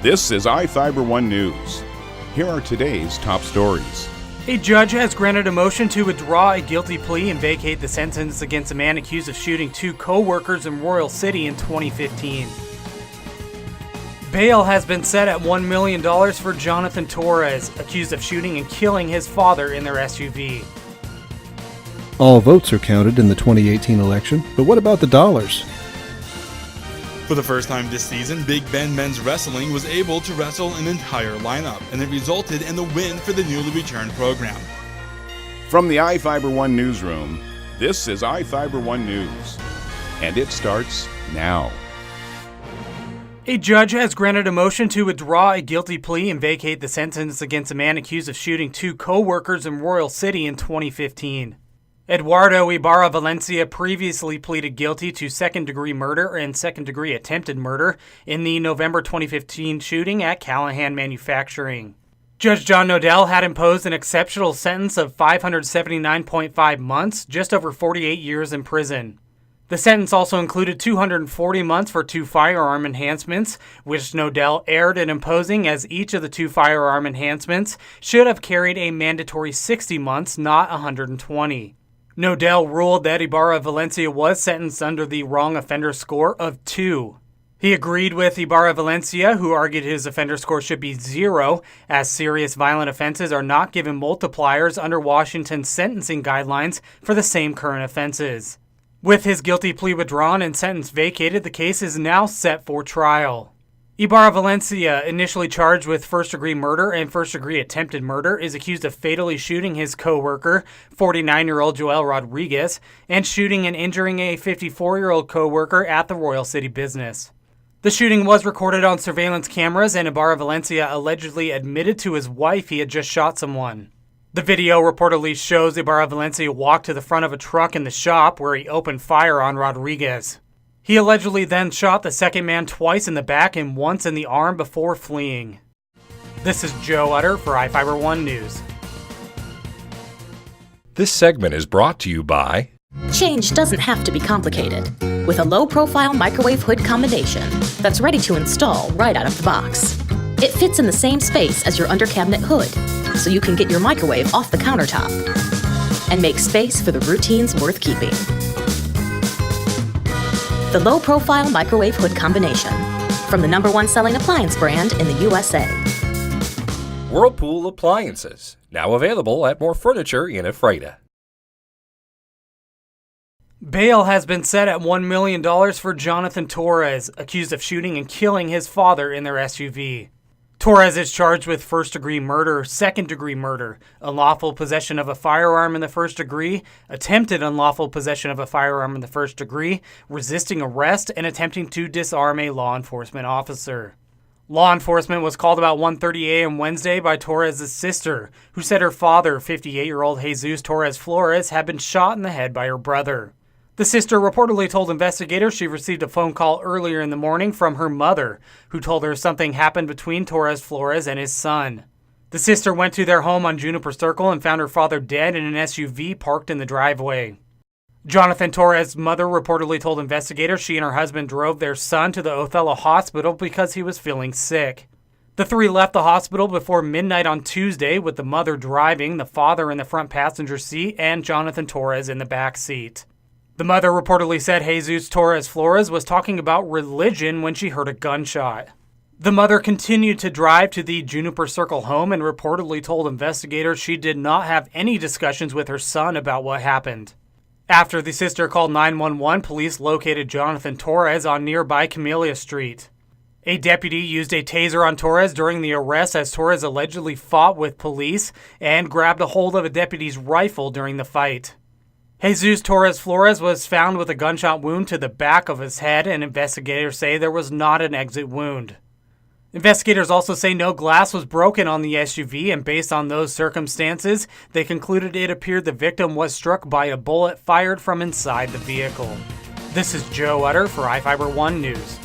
This is iFIBER 1 News. Here are today's top stories. A judge has granted a motion to withdraw a guilty plea and vacate the sentence against a man accused of shooting two co-workers in Royal City in 2015. Bail has been set at $1 million for Jonathan Torres, accused of shooting and killing his father in their SUV. All votes are counted in the 2018 election, but what about the dollars? For the first time this season, Big Ben Men's Wrestling was able to wrestle an entire lineup, and it resulted in the win for the newly returned program. From the iFIBER 1 newsroom, this is iFIBER 1 News, and it starts now. A judge has granted a motion to withdraw a guilty plea and vacate the sentence against a man accused of shooting two co-workers in Royal City in 2015. Eduardo Ibarra Valencia previously pleaded guilty to second-degree murder and second-degree attempted murder in the November 2015 shooting at Callahan Manufacturing. Judge John Nodell had imposed an exceptional sentence of 579.5 months, just over 48 years in prison. The sentence also included 240 months for two firearm enhancements, which Nodell erred in imposing, as each of the two firearm enhancements should have carried a mandatory 60 months, not 120. Nodell ruled that Ibarra Valencia was sentenced under the wrong offender score of 2. He agreed with Ibarra Valencia, who argued his offender score should be 0, as serious violent offenses are not given multipliers under Washington's sentencing guidelines for the same current offenses. With his guilty plea withdrawn and sentence vacated, the case is now set for trial. Ibarra Valencia, initially charged with first-degree murder and first-degree attempted murder, is accused of fatally shooting his co-worker, 49-year-old Joel Rodriguez, and shooting and injuring a 54-year-old co-worker at the Royal City business. The shooting was recorded on surveillance cameras, and Ibarra Valencia allegedly admitted to his wife he had just shot someone. The video reportedly shows Ibarra Valencia walk to the front of a truck in the shop where he opened fire on Rodriguez. He allegedly then shot the second man twice in the back and once in the arm before fleeing. This is Joe Utter for iFIBER 1 News. This segment is brought to you by... Change doesn't have to be complicated. With a low-profile microwave hood combination that's ready to install right out of the box. It fits in the same space as your under-cabinet hood, so you can get your microwave off the countertop and make space for the routines worth keeping. The low-profile microwave hood combination, from the #1 selling appliance brand in the USA. Whirlpool Appliances, now available at more furniture in Ephrata. Bail has been set at $1 million for Jonathan Torres, accused of shooting and killing his father in their SUV. Torres is charged with first-degree murder, second-degree murder, unlawful possession of a firearm in the first degree, attempted unlawful possession of a firearm in the first degree, resisting arrest, and attempting to disarm a law enforcement officer. Law enforcement was called about 1:30 a.m. Wednesday by Torres' sister, who said her father, 58-year-old Jesus Torres Flores, had been shot in the head by her brother. The sister reportedly told investigators she received a phone call earlier in the morning from her mother, who told her something happened between Torres Flores and his son. The sister went to their home on Juniper Circle and found her father dead in an SUV parked in the driveway. Jonathan Torres' mother reportedly told investigators she and her husband drove their son to the Othello Hospital because he was feeling sick. The three left the hospital before midnight on Tuesday, with the mother driving, the father in the front passenger seat, and Jonathan Torres in the back seat. The mother reportedly said Jesus Torres Flores was talking about religion when she heard a gunshot. The mother continued to drive to the Juniper Circle home and reportedly told investigators she did not have any discussions with her son about what happened. After the sister called 911, police located Jonathan Torres on nearby Camellia Street. A deputy used a taser on Torres during the arrest, as Torres allegedly fought with police and grabbed a hold of a deputy's rifle during the fight. Jesus Torres Flores was found with a gunshot wound to the back of his head, and investigators say there was not an exit wound. Investigators also say no glass was broken on the SUV, and based on those circumstances, they concluded it appeared the victim was struck by a bullet fired from inside the vehicle. This is Joe Utter for iFIBER 1 News.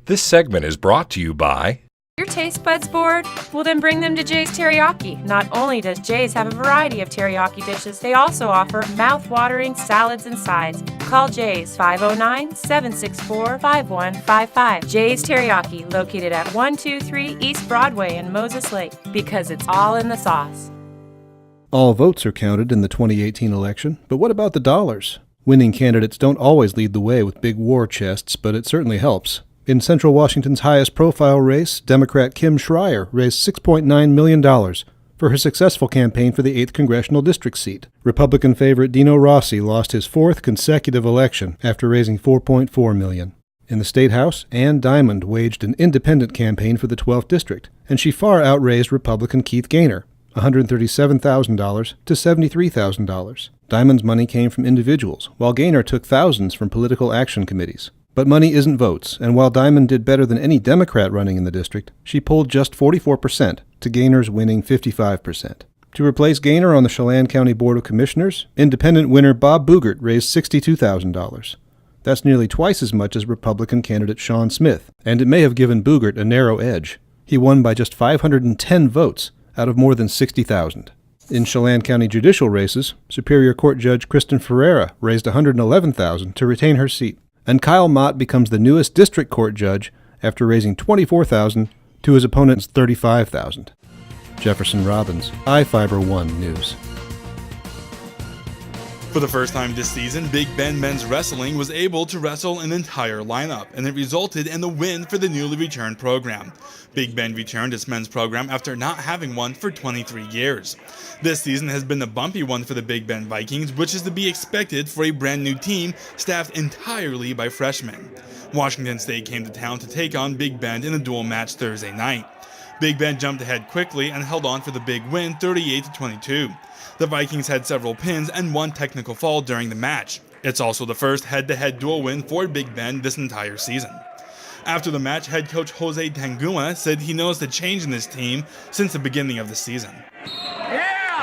This segment is brought to you by... Your taste buds bored? Well, then bring them to Jay's Teriyaki. Not only does Jay's have a variety of teriyaki dishes, they also offer mouth-watering salads and sides. Call Jay's 509-764-5155. Jay's Teriyaki, located at 123 East Broadway in Moses Lake, because it's all in the sauce. All votes are counted in the 2018 election, but what about the dollars? Winning candidates don't always lead the way with big war chests, but it certainly helps. In Central Washington's highest-profile race, Democrat Kim Schreier raised $6.9 million for her successful campaign for the 8th Congressional District seat. Republican favorite Dino Rossi lost his fourth consecutive election after raising $4.4 million. In the State House, Ann Diamond waged an independent campaign for the 12th District, and she far outraised Republican Keith Gaynor, $137,000 to $73,000. Diamond's money came from individuals, while Gaynor took thousands from political action committees. But money isn't votes, and while Diamond did better than any Democrat running in the district, she polled just 44% to Gaynor's winning 55%. To replace Gaynor on the Chelan County Board of Commissioners, independent winner Bob Boogert raised $62,000. That's nearly twice as much as Republican candidate Sean Smith, and it may have given Boogert a narrow edge. He won by just 510 votes out of more than 60,000. In Chelan County judicial races, Superior Court Judge Kristen Ferreira raised $111,000 to retain her seat. And Kyle Mott becomes the newest district court judge after raising $24,000 to his opponent's $35,000. Jefferson Robbins, iFIBER 1 News. For the first time this season, Big Bend Men's Wrestling was able to wrestle an entire lineup, and it resulted in the win for the newly returned program. Big Bend returned its men's program after not having one for 23 years. This season has been a bumpy one for the Big Bend Vikings, which is to be expected for a brand new team staffed entirely by freshmen. Washington State came to town to take on Big Bend in a dual match Thursday night. Big Bend jumped ahead quickly and held on for the big win 38-22. The Vikings had several pins and one technical fall during the match. It's also the first head-to-head dual win for Big Bend this entire season. After the match, head coach Jose Tanguma said he noticed a change in this team since the beginning of the season.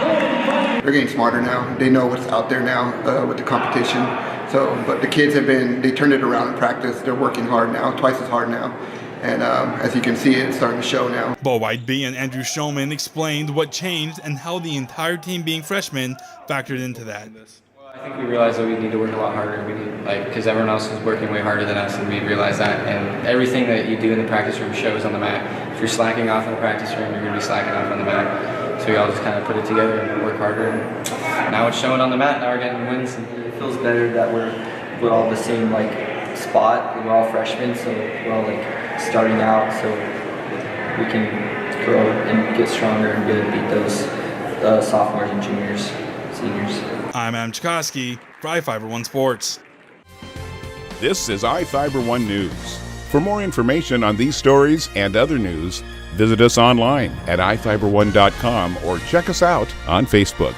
They're getting smarter now. They know what's out there now with the competition. But the kids they turned it around in practice. They're working hard now, twice as hard now. And as you can see, it's starting to show now. Bo Whiteby and Andrew Showman explained what changed and how the entire team being freshmen factored into that. I think we realized that we need to work a lot harder. We need, because everyone else was working way harder than us, and we realized that. And everything that you do in the practice room shows on the mat. If you're slacking off in the practice room, you're going to be slacking off on the mat. So we all just kind of put it together and work harder. And now it's showing on the mat. Now we're getting wins. And it feels better that we're all the same spot. We're all freshmen, so we're all starting out, so we can grow and get stronger and be able to beat those sophomores and juniors, seniors. I'm Adam Chikoski for iFIBER 1 Sports. This is iFIBER 1 News. For more information on these stories and other news, visit us online at iFiber1.com or check us out on Facebook.